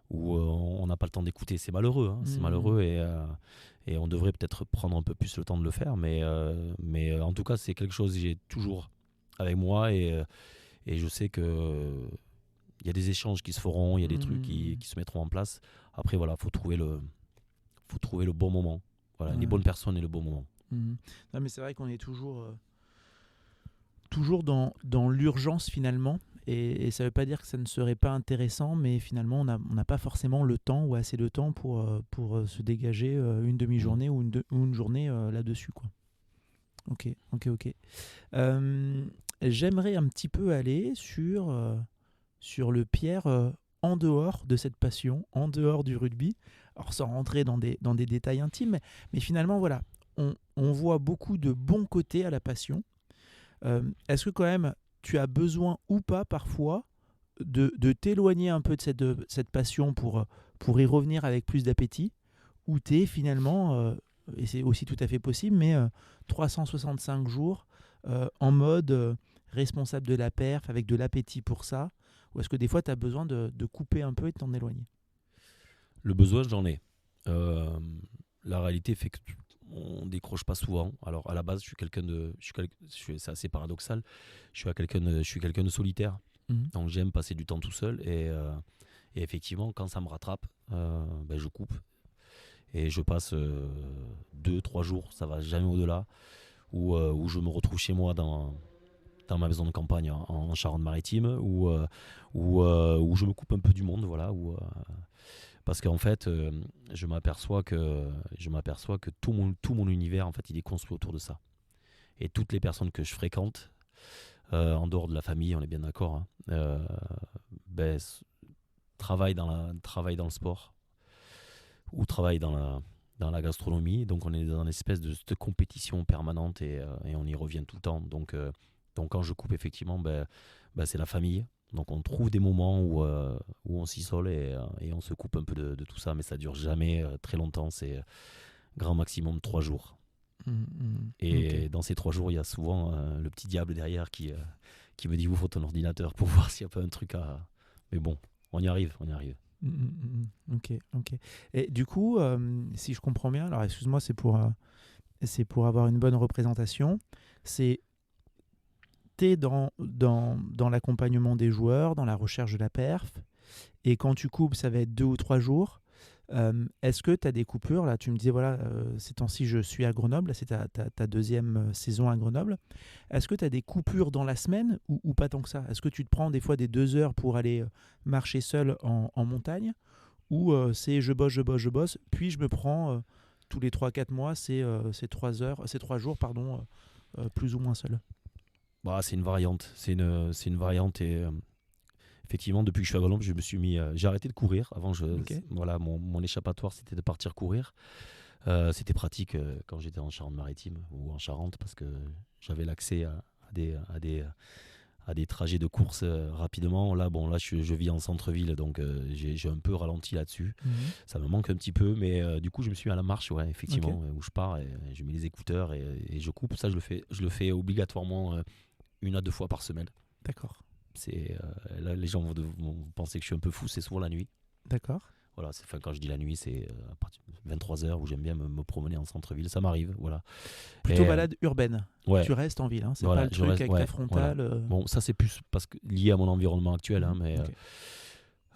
on n'a pas le temps d'écouter. C'est malheureux, hein, c'est malheureux et on devrait peut-être prendre un peu plus le temps de le faire. Mais en tout cas, c'est quelque chose que j'ai toujours avec moi et je sais que il y a des échanges qui se feront, il y a des trucs qui se mettront en place. Après, voilà, faut trouver le bon moment. Voilà, les bonnes personnes et le bon moment. Non, mais c'est vrai qu'on est toujours dans l'urgence finalement. Et ça ne veut pas dire que ça ne serait pas intéressant, mais finalement, on n'a pas forcément le temps ou assez de temps pour se dégager une demi-journée ou une journée là-dessus, quoi. Ok. J'aimerais un petit peu aller sur le Pierre en dehors de cette passion, en dehors du rugby. Alors sans rentrer dans des détails intimes, mais finalement, voilà, on voit beaucoup de bons côtés à la passion. Est-ce que quand même, tu as besoin ou pas parfois de t'éloigner un peu de cette passion pour y revenir avec plus d'appétit, ou tu es finalement, et c'est aussi tout à fait possible, mais 365 jours en mode responsable de la perf, avec de l'appétit pour ça, ou est-ce que des fois tu as besoin de couper un peu et de t'en éloigner? Le besoin, j'en ai. La réalité fait que on décroche pas souvent. Alors à la base, c'est assez paradoxal. Je suis quelqu'un de solitaire, Mhm. donc j'aime passer du temps tout seul. Et effectivement, quand ça me rattrape, je coupe et je passe 2-3 jours, ça va jamais au-delà, où je me retrouve chez moi dans ma maison de campagne en Charente-Maritime, où je me coupe un peu du monde, voilà, parce qu'en fait, je m'aperçois que tout mon univers, en fait, il est construit autour de ça. Et toutes les personnes que je fréquente, en dehors de la famille, on est bien d'accord, hein, travaillent dans le sport ou travaillent dans la gastronomie. Donc on est dans une espèce de compétition permanente et on y revient tout le temps. Donc quand je coupe, effectivement, c'est la famille. Donc on trouve des moments où on s'isole et on se coupe un peu de tout ça, mais ça dure jamais très longtemps. C'est grand maximum 3 jours. Mhm. Et Ok. dans ces 3 jours, il y a souvent le petit diable derrière qui me dit ouvre ton ordinateur pour voir s'il n'y a pas un truc à... Mais bon, on y arrive, on y arrive. Ok, ok. Et du coup, si je comprends bien, alors excuse-moi, c'est pour avoir une bonne représentation, c'est t'es dans l'accompagnement des joueurs, dans la recherche de la perf, et quand tu coupes, ça va être 2 ou 3 jours. Est-ce que tu as des coupures? Là, tu me disais, voilà, ces temps-ci, je suis à Grenoble, là, c'est ta deuxième saison à Grenoble. Est-ce que tu as des coupures dans la semaine ou pas tant que ça? Est-ce que tu te prends des fois des 2 heures pour aller marcher seul en montagne? Ou c'est je bosse, je bosse, je bosse, puis je me prends tous les 3 4 mois, c'est 3 heures, c'est 3 jours, pardon, plus ou moins seul. C'est une variante. C'est une variante et effectivement, depuis que je suis à Grenoble, j'ai arrêté de courir. Avant, Ok. voilà, mon échappatoire, c'était de partir courir. C'était pratique quand j'étais en Charente-Maritime ou en Charente parce que j'avais l'accès à des trajets de course rapidement. Là, je vis en centre-ville, donc j'ai un peu ralenti là-dessus. Mhm. Ça me manque un petit peu, mais du coup, je me suis mis à la marche, ouais, Ok. effectivement, où je pars et je mets les écouteurs et je coupe. Ça, je le fais obligatoirement 1 à 2 fois par semaine. D'accord. Là, les gens vont penser que je suis un peu fou, c'est souvent la nuit. D'accord. Voilà, quand je dis la nuit, c'est à partir de 23 h où j'aime bien me promener en centre-ville. Ça m'arrive, voilà. Plutôt Et balade urbaine. ouais, Tu restes en ville, hein. C'est pas voilà, le je truc reste, avec ta ouais, voilà. frontale. Bon, ça c'est plus parce que lié à mon environnement actuel, hein, mais Ok.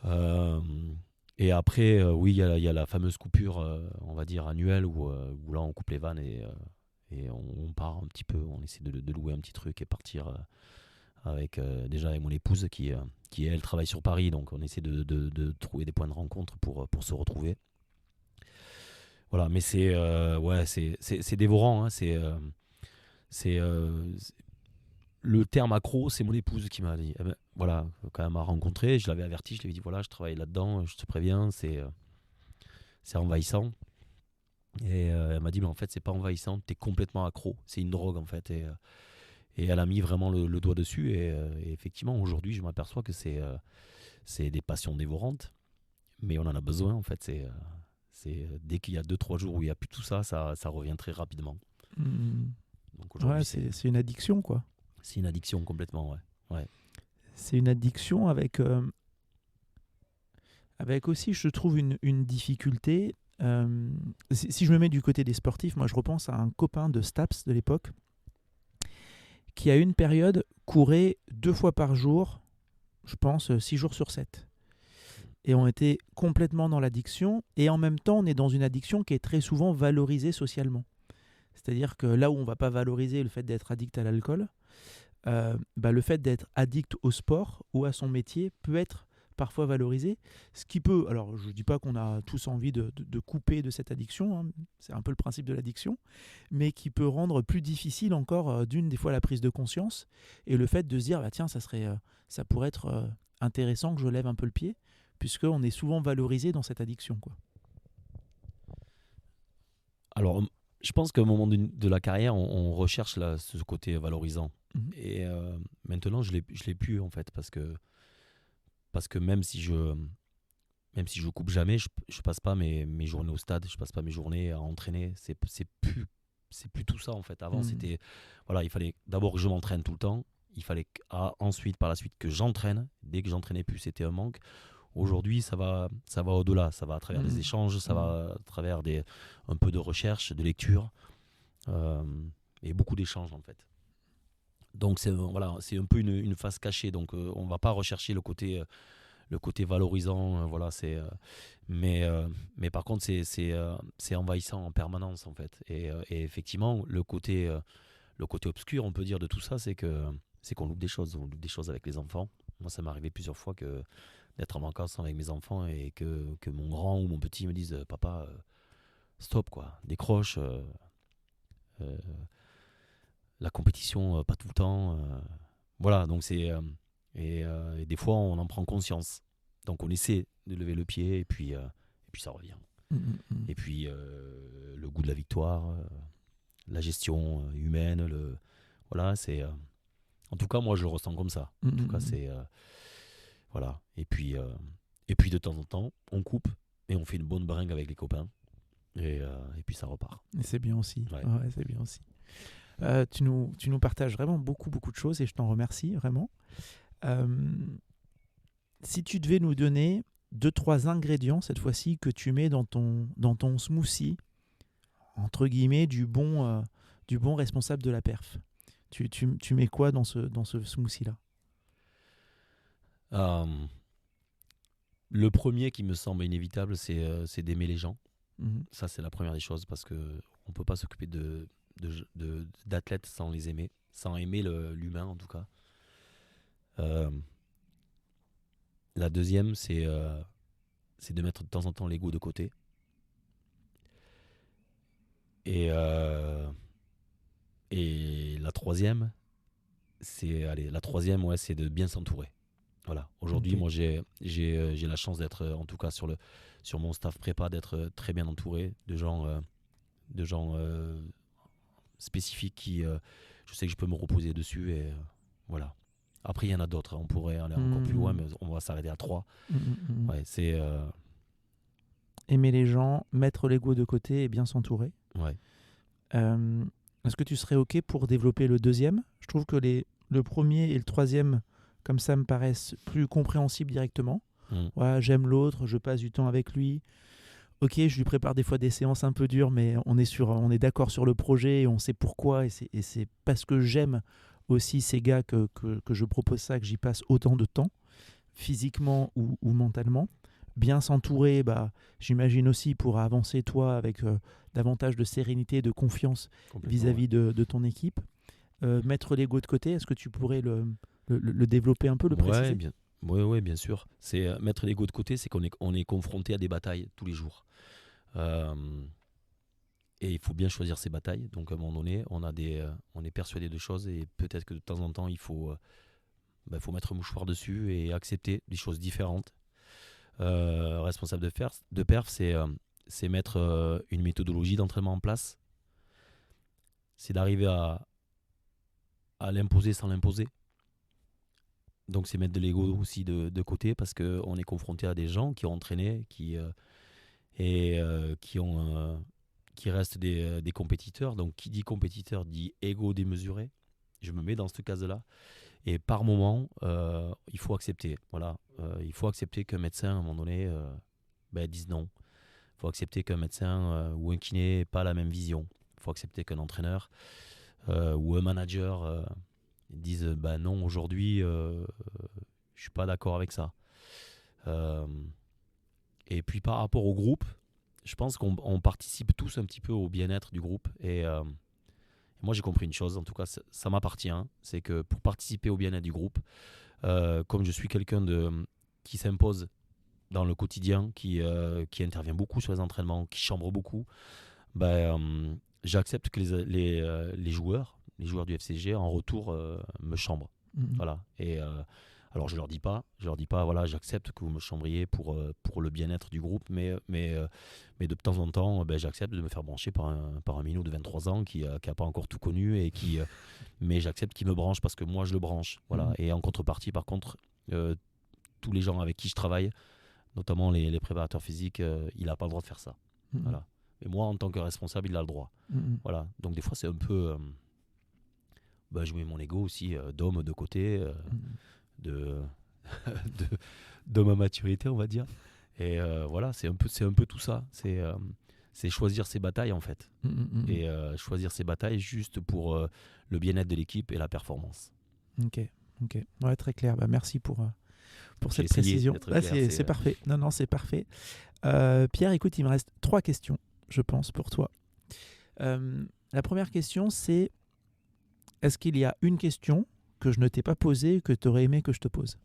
euh, et après, oui, il y a la fameuse coupure, on va dire annuelle, où là on coupe les vannes et on part un petit peu, on essaie de louer un petit truc et partir déjà avec mon épouse qui elle travaille sur Paris, donc on essaie de trouver des points de rencontre pour se retrouver. Voilà, mais ouais, c'est dévorant, hein, c'est le terme accro, c'est mon épouse qui m'a dit. Eh ben, voilà, quand elle m'a rencontré, je l'avais averti, je lui ai dit voilà, je travaille là-dedans, je te préviens, c'est envahissant. Et elle m'a dit mais en fait c'est pas envahissant, t'es complètement accro, c'est une drogue en fait. Et elle a mis vraiment le doigt dessus. Et effectivement, aujourd'hui, je m'aperçois que c'est des passions dévorantes, mais on en a besoin en fait. Dès qu'il y a 2-3 jours où il n'y a plus tout ça, ça revient très rapidement. Mhm. Donc Ouais, aujourd'hui, c'est une addiction, quoi. c'est une addiction complètement, ouais. Ouais. C'est une addiction avec aussi, je trouve, une difficulté. Si je me mets du côté des sportifs, moi je repense à un copain de Staps de l'époque qui à une période courait 2 fois par jour, je pense 6 jours sur 7. Et on était complètement dans l'addiction. Et en même temps, on est dans une addiction qui est très souvent valorisée socialement. C'est-à-dire que là où on ne va pas valoriser le fait d'être addict à l'alcool, le fait d'être addict au sport ou à son métier peut être parfois valorisé. Ce qui peut, alors je ne dis pas qu'on a tous envie de couper de cette addiction, hein, c'est un peu le principe de l'addiction, mais qui peut rendre plus difficile encore des fois la prise de conscience et le fait de se dire bah, tiens ça pourrait être intéressant que je lève un peu le pied puisqu'on est souvent valorisé dans cette addiction, quoi. Alors, je pense qu'à un moment de la carrière, on recherche ce côté valorisant. Mhm. Et maintenant, je l'ai plus en fait, parce que même si je coupe jamais, je passe pas mes journées au stade, je passe pas mes journées à entraîner. C'est plus tout ça en fait. Avant, Mhm. c'était voilà, il fallait d'abord que je m'entraîne tout le temps. Il fallait ensuite, par la suite, que j'entraîne. Dès que j'entraînais plus, c'était un manque. Aujourd'hui, ça va au-delà. Ça va à travers des échanges, ça va à travers un peu de recherche, de lecture, et beaucoup d'échanges en fait. Donc c'est un peu une face cachée. Donc on va pas rechercher le côté valorisant. Mais par contre c'est envahissant en permanence en fait. Et effectivement le côté obscur, on peut dire, de tout ça, c'est qu'on loupe des choses. On loupe des choses avec les enfants. Moi, ça m'est arrivé plusieurs fois d'être en vacances avec mes enfants et que mon grand ou mon petit me dise papa, stop quoi, décroche. La compétition, pas tout le temps. Voilà, donc et des fois, on en prend conscience. Donc, on essaie de lever le pied et puis ça revient. Et puis, le goût de la victoire, la gestion humaine, voilà, c'est. En tout cas, moi, je le ressens comme ça. En tout cas, c'est. Voilà. Et puis, de temps en temps, on coupe et on fait une bonne bringue avec les copains. Et puis, ça repart. Et c'est bien aussi. Ouais. Ouais, c'est bien aussi. Tu nous partages vraiment beaucoup de choses et je t'en remercie vraiment. Si tu devais nous donner 2-3 ingrédients cette fois-ci que tu mets dans ton smoothie, entre guillemets, du bon responsable de la perf, tu mets quoi dans ce smoothie-là? Le premier qui me semble inévitable, c'est d'aimer les gens. Mm-hmm. Ça, c'est la première des choses parce qu'on ne peut pas s'occuper d'athlètes sans les aimer, sans aimer l'humain en tout cas. La deuxième, c'est de mettre de temps en temps l'ego de côté. Et la troisième, c'est de bien s'entourer. Voilà. Aujourd'hui, Okay. moi, j'ai la chance d'être, en tout cas sur mon staff prépa, d'être très bien entouré de gens spécifiques qui, je sais que je peux me reposer dessus et voilà. Après, il y en a d'autres. On pourrait aller encore plus loin, mais on va s'arrêter à 3. Ouais, c'est aimer les gens, mettre l'ego de côté et bien s'entourer. Ouais. Est-ce que tu serais OK pour développer le deuxième? Je trouve que le premier et le troisième, comme ça, me paraissent plus compréhensibles directement. Ouais, j'aime l'autre, je passe du temps avec lui. Ok, je lui prépare des fois des séances un peu dures, mais on est d'accord sur le projet et on sait pourquoi. Et c'est parce que j'aime aussi ces gars que je propose ça, que j'y passe autant de temps, physiquement ou mentalement. Bien s'entourer, j'imagine aussi pour avancer toi avec davantage de sérénité, de confiance vis-à-vis de ton équipe. Mettre l'ego de côté, est-ce que tu pourrais le développer un peu, le préciser? Oui, bien sûr. C'est mettre l'ego de côté, c'est qu'on est confronté à des batailles tous les jours. Et il faut bien choisir ses batailles. Donc à un moment donné, on est persuadé de choses et peut-être que de temps en temps, il faut mettre un mouchoir dessus et accepter des choses différentes. Responsable de perf, c'est mettre une méthodologie d'entraînement en place. C'est d'arriver à l'imposer sans l'imposer. Donc c'est mettre de l'ego aussi de côté parce qu'on est confronté à des gens qui ont entraîné, qui restent des compétiteurs. Donc qui dit compétiteur dit ego démesuré. Je me mets dans cette case-là. Et par moment, il faut accepter. Voilà, il faut accepter qu'un médecin, à un moment donné, dise non. Il faut accepter qu'un médecin ou un kiné n'ait pas la même vision. Il faut accepter qu'un entraîneur ou un manager dise non, aujourd'hui, je ne suis pas d'accord avec ça. Et puis par rapport au groupe, je pense qu'on participe tous un petit peu au bien-être du groupe. Et moi, j'ai compris une chose, en tout cas, ça m'appartient. C'est que pour participer au bien-être du groupe, comme je suis quelqu'un qui s'impose dans le quotidien, qui intervient beaucoup sur les entraînements, qui chambre beaucoup, j'accepte que les joueurs du FCG, en retour, me chambrent. Voilà. Et alors, je leur dis pas, voilà, j'accepte que vous me chambriez pour le bien-être du groupe, mais de temps en temps, j'accepte de me faire brancher par un minot de 23 ans qui a pas encore tout connu et qui, mais j'accepte qu'il me branche parce que moi je le branche, voilà. Et en contrepartie, par contre, tous les gens avec qui je travaille, notamment les préparateurs physiques, il n'a pas le droit de faire ça, voilà. Et moi, en tant que responsable, il a le droit, voilà. Donc des fois, c'est un peu, je mets mon ego aussi d'homme de côté. De de ma maturité, on va dire. Et voilà, c'est un peu tout ça. C'est choisir ses batailles, en fait. Et choisir ses batailles juste pour le bien-être de l'équipe et la performance. Ok. Ouais, très clair. Bah, merci pour cette essayé précision. d'être Ah, clair, c'est parfait. Non, c'est parfait. Pierre, écoute, il me reste 3 questions, je pense, pour toi. La première question, c'est est-ce qu'il y a une question que je ne t'ai pas posée que tu aurais aimé que je te pose?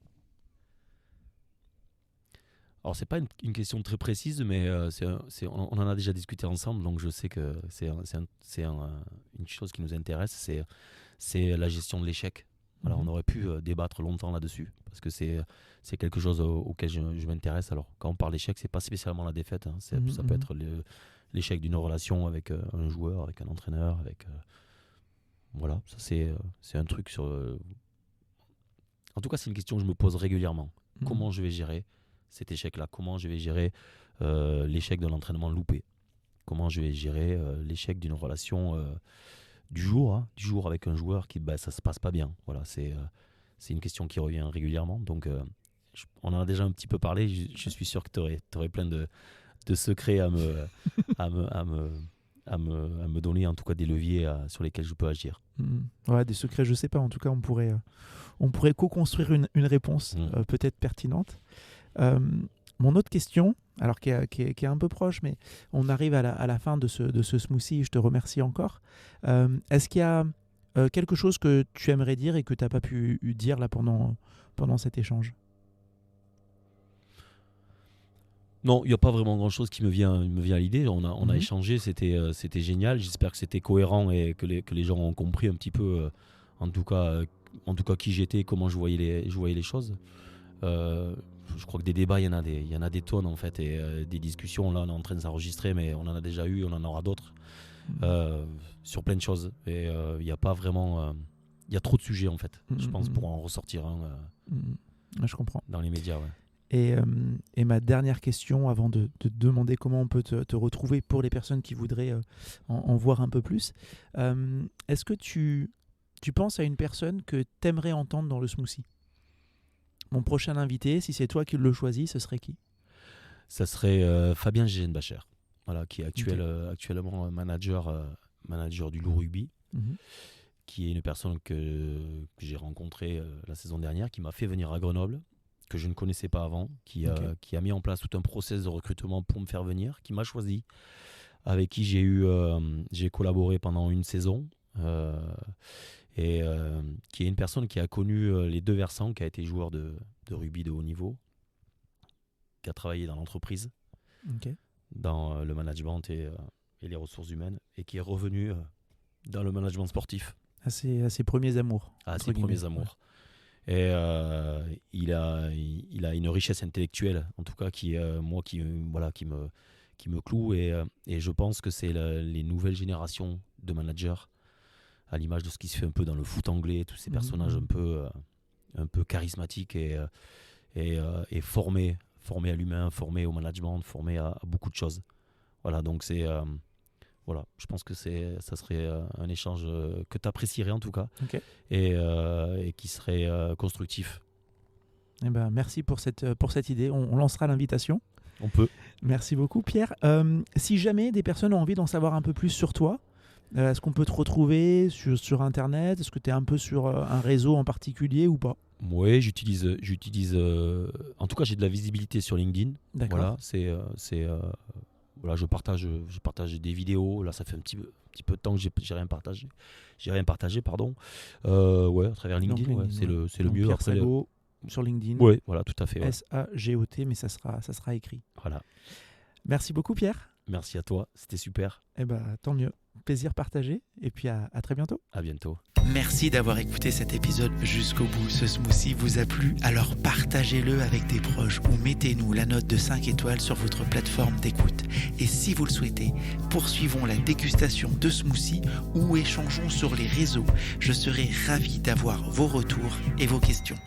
Alors, c'est pas une question très précise, mais on en a déjà discuté ensemble, donc je sais que c'est une chose qui nous intéresse, c'est la gestion de l'échec. Alors, on aurait pu débattre longtemps là-dessus, parce que c'est quelque chose auquel je m'intéresse. Alors, quand on parle d'échec, c'est pas spécialement la défaite, hein. Ça peut être l'échec d'une relation avec un joueur, avec un entraîneur, voilà, ça c'est un truc sur... En tout cas, c'est une question que je me pose régulièrement. Comment je vais gérer cet échec-là? Comment je vais gérer l'échec de l'entraînement loupé? Comment je vais gérer l'échec d'une relation du jour avec un joueur qui ça se passe pas bien? Voilà, c'est une question qui revient régulièrement. Donc, on en a déjà un petit peu parlé. Je suis sûr que tu aurais plein de secrets à me donner, en tout cas des leviers sur lesquels je peux agir. Ouais, des secrets, je sais pas. En tout cas, on pourrait co-construire une réponse peut-être pertinente. Mon autre question, alors qui est un peu proche, mais on arrive à la fin de ce smoothie, je te remercie encore. Est-ce qu'il y a quelque chose que tu aimerais dire et que tu n'as pas pu dire là pendant cet échange? Non, il n'y a pas vraiment grand-chose qui me vient à l'idée. On a échangé, c'était génial. J'espère que c'était cohérent et que les gens ont compris un petit peu, en tout cas qui j'étais, comment je voyais les choses. Je crois que des débats, il y en a des tonnes en fait, et des discussions, là on est en train de s'enregistrer, mais on en a déjà eu, on en aura d'autres sur plein de choses. Et il n'y a pas vraiment... il y a trop de sujets en fait, je pense, pour en ressortir un je comprends. dans les médias. Ouais. Et ma dernière question, avant de te demander comment on peut te retrouver pour les personnes qui voudraient en voir un peu plus, est-ce que tu penses à une personne que tu aimerais entendre dans le smoothie? Mon prochain invité, si c'est toi qui le choisis, ce serait qui? Ça serait Fabien Gegenbacher, voilà, qui est actuellement manager du Loup Rugby, qui est une personne que j'ai rencontrée la saison dernière, qui m'a fait venir à Grenoble, que je ne connaissais pas avant, qui a mis en place tout un process de recrutement pour me faire venir, qui m'a choisi, avec qui j'ai collaboré pendant une saison, et qui est une personne qui a connu les deux versants, qui a été joueur de rugby de haut niveau, qui a travaillé dans l'entreprise, dans le management et les ressources humaines, et qui est revenu dans le management sportif. À ses premiers amours. À ses premiers amours. Et il a une richesse intellectuelle, en tout cas, qui me cloue, et je pense que c'est les nouvelles générations de managers, à l'image de ce qui se fait un peu dans le foot anglais, tous ces personnages un peu charismatiques et formés à l'humain, formés au management, formés à beaucoup de choses. Voilà, donc je pense que ça serait un échange que tu apprécierais en tout cas, et qui serait constructif. Eh ben, merci pour cette idée. On lancera l'invitation. On peut. Merci beaucoup, Pierre. Si jamais des personnes ont envie d'en savoir un peu plus sur toi, est-ce qu'on peut te retrouver sur Internet? Est-ce que tu es un peu sur un réseau en particulier ou pas? Oui, j'utilise en tout cas, j'ai de la visibilité sur LinkedIn. D'accord. Voilà, voilà, je partage des vidéos. Là, ça fait un petit peu de temps que j'ai rien partagé. Ouais, à travers LinkedIn, donc, c'est le mieux. Pierre Sagot sur LinkedIn. Oui, voilà, tout à fait. Ouais. SAGOT, mais ça sera écrit. Voilà. Merci beaucoup, Pierre. Merci à toi, c'était super. Eh ben, tant mieux. Plaisir partagé, et puis à très bientôt. À bientôt. Merci d'avoir écouté cet épisode jusqu'au bout. Ce smoothie vous a plu, alors partagez-le avec des proches ou mettez-nous la note de 5 étoiles sur votre plateforme d'écoute. Et si vous le souhaitez, poursuivons la dégustation de smoothie ou échangeons sur les réseaux. Je serai ravi d'avoir vos retours et vos questions.